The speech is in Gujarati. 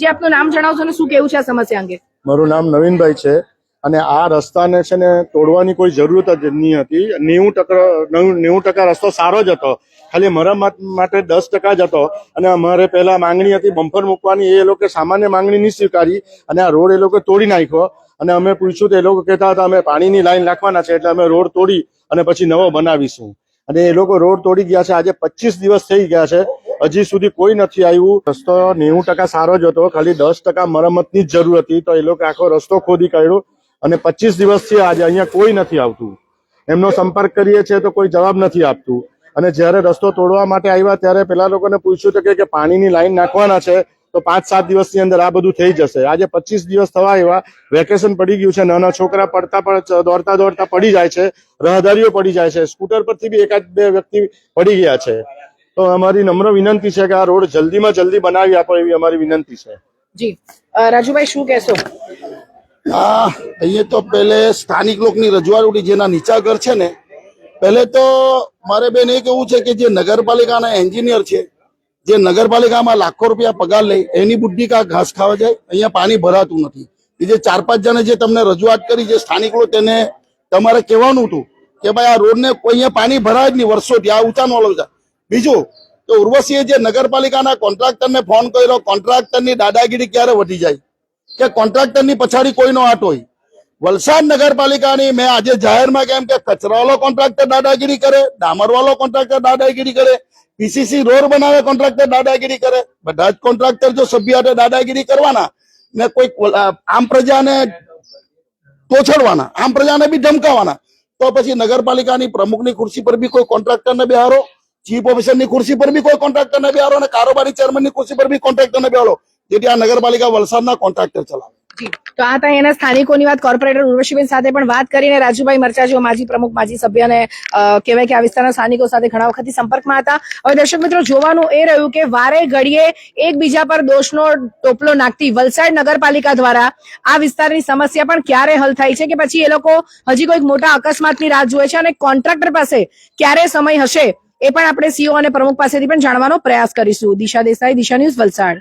જે આપનું નામ જણાવશો અને શું કેવું છે આ સમસ્યા અંગે? મારું નામ નવીનભાઈ છે અને આ રસ્તાને છે ને તોડવાની કોઈ જરૂરત જ નહીં હતી. 90% રસ્તો સારો જ હતો, ખાલી મરમ્મત માટે 10% જ હતો. અને અમારે પહેલા માંગણી હતી બમ્પર મૂકવાની, એ લોકો સામાન્ય માંગણી નહીં સ્વીકારી અને આ રોડ એ લોકો તોડી નાખ્યો. અને અમે પૂછ્યું તો એ લોકો કહેતા હતા અમે પાણીની લાઈન નાખવાના છે, એટલે અમે રોડ તોડી અને પછી નવો બનાવીશું. અને એ લોકો રોડ તોડી ગયા છે. આજે 25 દિવસ થઈ ગયા છે, હજી સુધી કોઈ નથી આવ્યું. રસ્તો 90% સારો જ હતો, ખાલી 10% મરમ્મતની જ જરૂર હતી, તો એ લોકો આખો રસ્તો ખોદી કાઢ્યો. અને 25 દિવસથી આજે અહીંયા કોઈ નથી આવતું. એમનો સંપર્ક કરીએ છીએ તો કોઈ જવાબ નથી આપતું. અને જ્યારે રસ્તો તોડવા માટે આવ્યા ત્યારે પેલા લોકોને પૂછ્યું તો કે પાણીની લાઈન નાખવાના છે, તો 5-7 દિવસની અંદર આ બધું થઈ જશે. આજે 25 દિવસ થવા આવ્યા, વેકેશન પડી ગયું છે, નાના છોકરા દોડતા પડી જાય છે, રહદારીઓ પડી જાય છે, સ્કૂટર પરથી બી 1-2 વ્યક્તિ પડી ગયા છે. તો અમારી નમ્ર વિનંતી છે કે આ રોડ જલ્દીમાં જલ્દી બનાવી આપો એવી અમારી વિનંતી છે. જી રાજુભાઈ, શું કહેશો? અહીંયા તો પહેલે સ્થાનિક લોકોની રજૂઆત ઉઠી, જેના નીચા ઘર છે ને, પહેલે તો મારે બેન એ કેવું છે કે જે નગરપાલિકાના એન્જિનિયર છે, જે નગરપાલિકામાં લાખો રૂપિયા પગાર લે, એની બુદ્ધિ કા ઘાસ ખાવા જાય. અહીંયા પાણી ભરાતું નથી. એ જે 4-5 જણે જે તમને રજૂઆત કરી, જે સ્થાનિક લોકો, તેને તમારે કહેવાનું હતું કે ભાઈ આ રોડને અહીંયા પાણી ભરાય જ નહીં વર્ષોથી, આ ઊંચાનો છે. બીજું તો ઉર્વશીએ જે નગરપાલિકાના કોન્ટ્રાક્ટરને ફોન કર્યો, કોન્ટ્રાક્ટરની દાદાગીરી ક્યારે વધી જાય કે કોન્ટ્રાક્ટરની પછાડી કોઈનો હાથ હોય. વલસાડ નગરપાલિકાની મેં આજે જાહેરમાં કેમ કે કચરાવાળો કોન્ટ્રાક્ટર દાદાગીરી કરે, ડામરવાળો કોન્ટ્રાક્ટર દાદાગીરી કરે, પીસીસી રોડ બનાવે કોન્ટ્રાક્ટર દાદાગીરી કરે. બધા જ કોન્ટ્રાક્ટર જો સભ્ય હાથે દાદાગીરી કરવાના ને કોઈ આમ પ્રજાને તોછડવાના, આમ પ્રજાને બી ધમકાવાના, તો પછી નગરપાલિકાની પ્રમુખની ખુરશી પર બી કોઈ કોન્ટ્રાક્ટરને બેહારો, ચીફ ઓફિસરની ખુરશી પર બી કોઈ કોન્ટ્રાક્ટરને બેહારો અને કારોબારી ચેરમેનની ખુરશી પર બી કોન્ટ્રાક્ટરને બેહારો, જેથી આ નગરપાલિકા વલસાડના કોન્ટ્રાક્ટર ચલાવે. તો આ ત્યાં એના સ્થાનિકોની વાત કોર્પોરેટર ઉર્વશીબેન સાથે પણ વાત કરીને રાજુભાઈ મરચા જેઓ માજી પ્રમુખ, માજી સભ્ય અને કહેવાય કે આ વિસ્તારના સ્થાનિકો સાથે ઘણા વખતથી સંપર્કમાં હતા. હવે દર્શક મિત્રો, જોવાનું એ રહ્યું કે વારે ઘડીએ એકબીજા પર દોષનો ટોપલો નાખતી વલસાડ નગરપાલિકા દ્વારા આ વિસ્તારની સમસ્યા પણ ક્યારે હલ થાય છે કે પછી એ લોકો હજી કોઈક મોટા અકસ્માતની રાહ જુએ છે અને કોન્ટ્રાક્ટર પાસે ક્યારે સમય હશે એ પણ આપણે સીઓ અને પ્રમુખ પાસેથી પણ જાણવાનો પ્રયાસ કરીશું. દિશા દેસાઈ, દિશા ન્યૂઝ, વલસાડ.